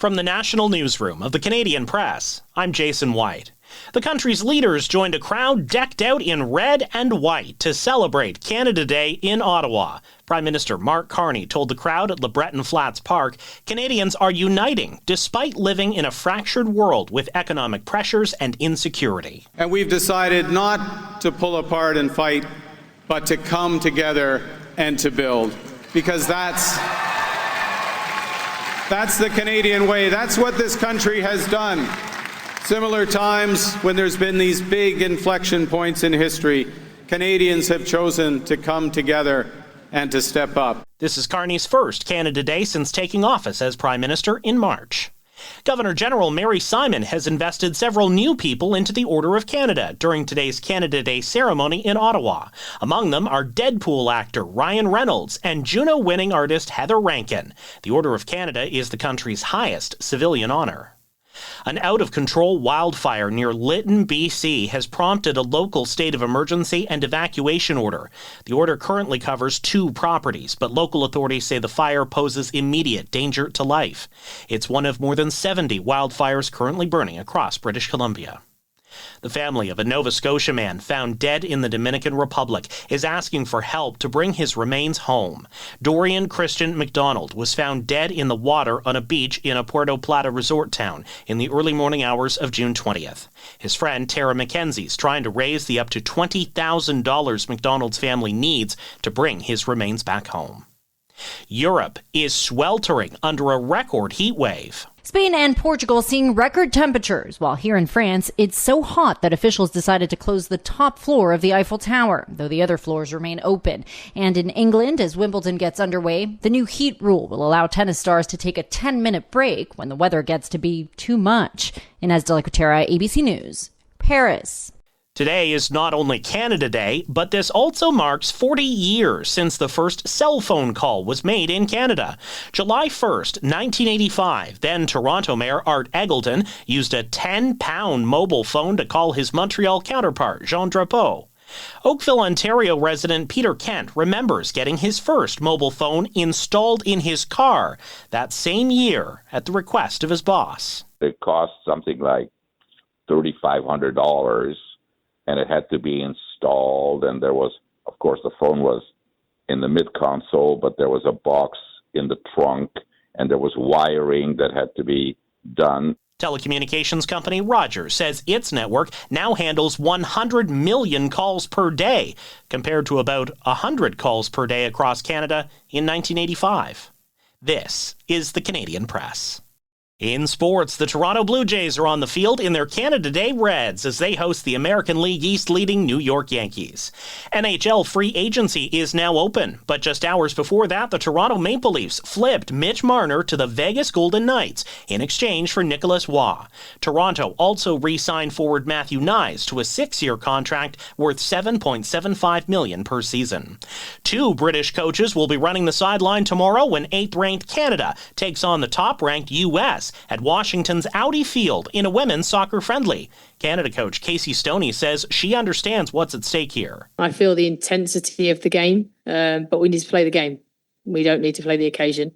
From the National Newsroom of the Canadian Press, I'm Jason White. The country's leaders joined a crowd decked out in red and white to celebrate Canada Day in Ottawa. Prime Minister Mark Carney told the crowd at Le Breton Flats Park, Canadians are uniting despite living in a fractured world with economic pressures and insecurity. And we've decided not to pull apart and fight, but to come together and to build, because that's the Canadian way. That's what this country has done. Similar times when there's been these big inflection points in history, Canadians have chosen to come together and to step up. This is Carney's first Canada Day since taking office as Prime Minister in March. Governor General Mary Simon has invested several new people into the Order of Canada during today's Canada Day ceremony in Ottawa. Among them are Deadpool actor Ryan Reynolds and Juno-winning artist Heather Rankin. The Order of Canada is the country's highest civilian honor. An out-of-control wildfire near Lytton, BC has prompted a local state of emergency and evacuation order. The order currently covers 2 properties, but local authorities say the fire poses immediate danger to life. It's one of more than 70 wildfires currently burning across British Columbia. The family of a Nova Scotia man found dead in the Dominican Republic is asking for help to bring his remains home. Dorian Christian McDonald was found dead in the water on a beach in a Puerto Plata resort town in the early morning hours of June 20th. His friend Tara McKenzie is trying to raise the up to $20,000 McDonald's family needs to bring his remains back home. Europe is sweltering under a record heat wave. Spain and Portugal seeing record temperatures, while here in France, it's so hot that officials decided to close the top floor of the Eiffel Tower, though the other floors remain open. And in England, as Wimbledon gets underway, the new heat rule will allow tennis stars to take a 10-minute break when the weather gets to be too much. Inez de la Cuetara, ABC News, Paris. Today is not only Canada Day, but this also marks 40 years since the first cell phone call was made in Canada. July 1st, 1985, then Toronto Mayor Art Eggleton used a 10-pound mobile phone to call his Montreal counterpart, Jean Drapeau. Oakville, Ontario resident Peter Kent remembers getting his first mobile phone installed in his car that same year at the request of his boss. It cost something like $3,500. And it had to be installed, and there was, of course, the phone was in the mid-console, but there was a box in the trunk, and there was wiring that had to be done. Telecommunications company Rogers says its network now handles 100 million calls per day, compared to about 100 calls per day across Canada in 1985. This is the Canadian Press. In sports, the Toronto Blue Jays are on the field in their Canada Day Reds as they host the American League East leading New York Yankees. NHL free agency is now open, but just hours before that, the Toronto Maple Leafs flipped Mitch Marner to the Vegas Golden Knights in exchange for Nicholas Waugh. Toronto also re-signed forward Matthew Nyes to a 6-year contract worth $7.75 million per season. 2 British coaches will be running the sideline tomorrow when 8th-ranked Canada takes on the top-ranked U.S. at Washington's Audi Field in a women's soccer friendly. Canada coach Casey Stoney says she understands what's at stake here. I feel the intensity of the game, but we need to play the game. We don't need to play the occasion.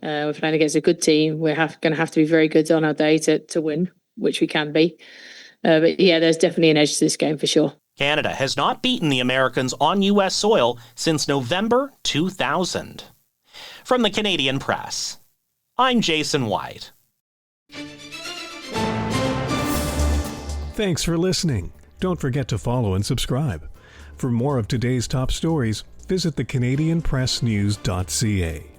We're playing against a good team. We're going to have to be very good on our day to win, which we can be. But yeah, there's definitely an edge to this game for sure. Canada has not beaten the Americans on U.S. soil since November 2000. From the Canadian Press, I'm Jason White. Thanks for listening. Don't forget to follow and subscribe. For more of today's top stories, visit thecanadianpressnews.ca.